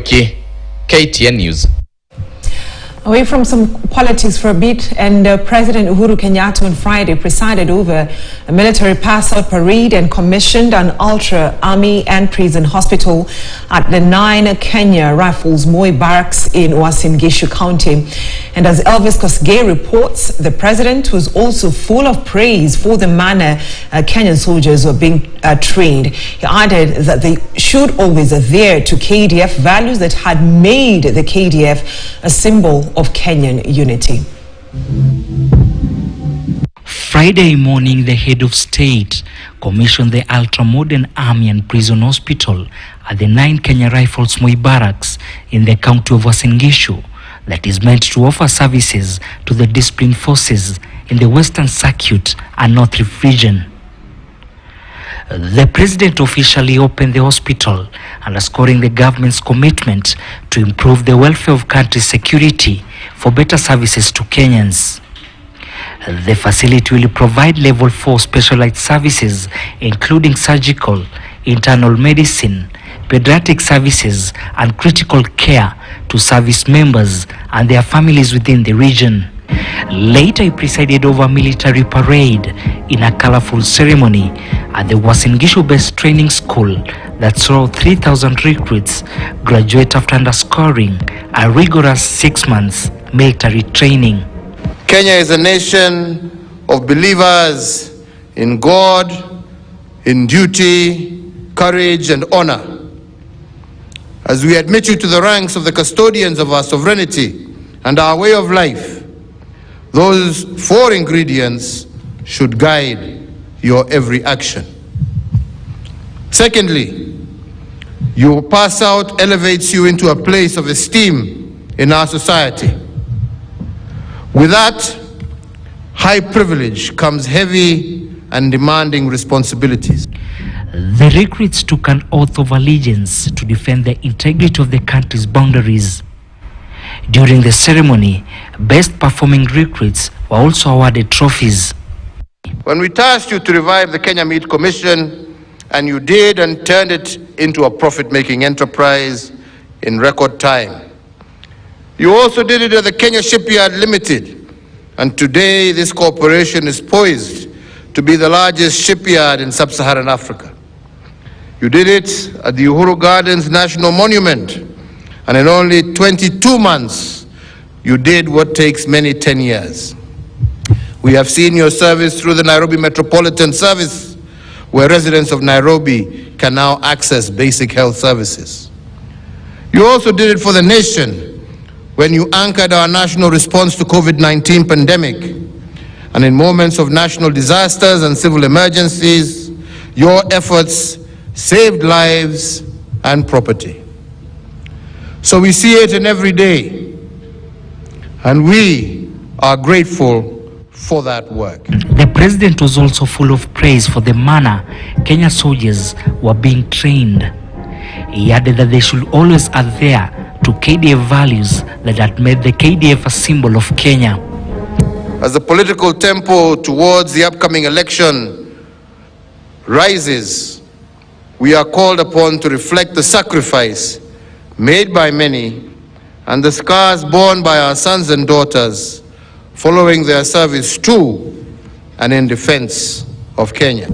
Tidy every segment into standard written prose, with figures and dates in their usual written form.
Kariuki, KTN News. Away from some politics for a bit, and President Uhuru Kenyatta on Friday presided over a military pass-out parade and commissioned an ultra army and prison hospital at the 9 Kenya Rifles Moi barracks in Uasin Gishu County. And as Elvis Kosgei reports, the president was also full of praise for the manner Kenyan soldiers were being trained. He added that they should always adhere to KDF values that had made the KDF a symbol of Kenyan unity. Friday morning, the head of state commissioned the ultra-modern army and prison hospital at the 9 Kenya Rifles Moi barracks in the county of Uasin Gishu that is meant to offer services to the disciplined forces in the Western Circuit and North Rift region. The president officially opened the hospital, underscoring the government's commitment to improve the welfare of country's security for better services to Kenyans. The facility will provide level 4 specialized services, including surgical, internal medicine, pediatric services, and critical care to service members and their families within the region. Later, he presided over a military parade in a colorful ceremony at the Uasin Gishu-based training school that saw 3,000 recruits graduate after underscoring a rigorous 6 months military training. Kenya is a nation of believers in God, in duty, courage, and honor. As we admit you to the ranks of the custodians of our sovereignty and our way of life, those 4 ingredients should guide your every action. Secondly, your pass out elevates you into a place of esteem in our society. With that high privilege comes heavy and demanding responsibilities. The recruits took an oath of allegiance to defend the integrity of the country's boundaries. During the ceremony, best performing recruits were also awarded trophies. When we tasked you to revive the Kenya Meat Commission, and you did and turned it into a profit-making enterprise in record time. You also did it at the Kenya Shipyard Limited, and today this corporation is poised to be the largest shipyard in sub-Saharan Africa. You did it at the Uhuru Gardens National Monument, and in only 22 months, you did what takes many 10 years. We have seen your service through the Nairobi Metropolitan Service, where residents of Nairobi can now access basic health services. You also did it for the nation when you anchored our national response to COVID-19 pandemic. And in moments of national disasters and civil emergencies, your efforts saved lives and property. So we see it in every day, and we are grateful for that work. The president was also full of praise for the manner Kenya soldiers were being trained. He added that they should always adhere to KDF values that had made the KDF a symbol of Kenya. As the political tempo towards the upcoming election rises, we are called upon to reflect the sacrifice made by many and the scars borne by our sons and daughters following their service to and in defense of Kenya.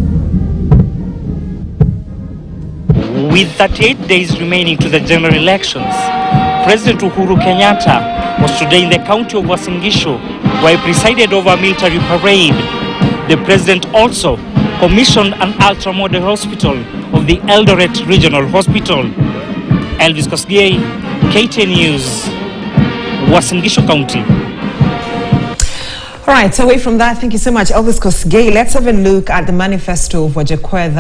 With 38 days remaining to the general elections, President Uhuru Kenyatta was today in the county of Uasin Gishu, where he presided over a military parade. The president also commissioned an ultra-modern hospital of the Eldoret Regional Hospital. Elvis Kosgei, KTN News, Uasin Gishu County. All right, so away from that, thank you so much, Elvis Kosgei. Let's have a look at the manifesto of Wajakoya.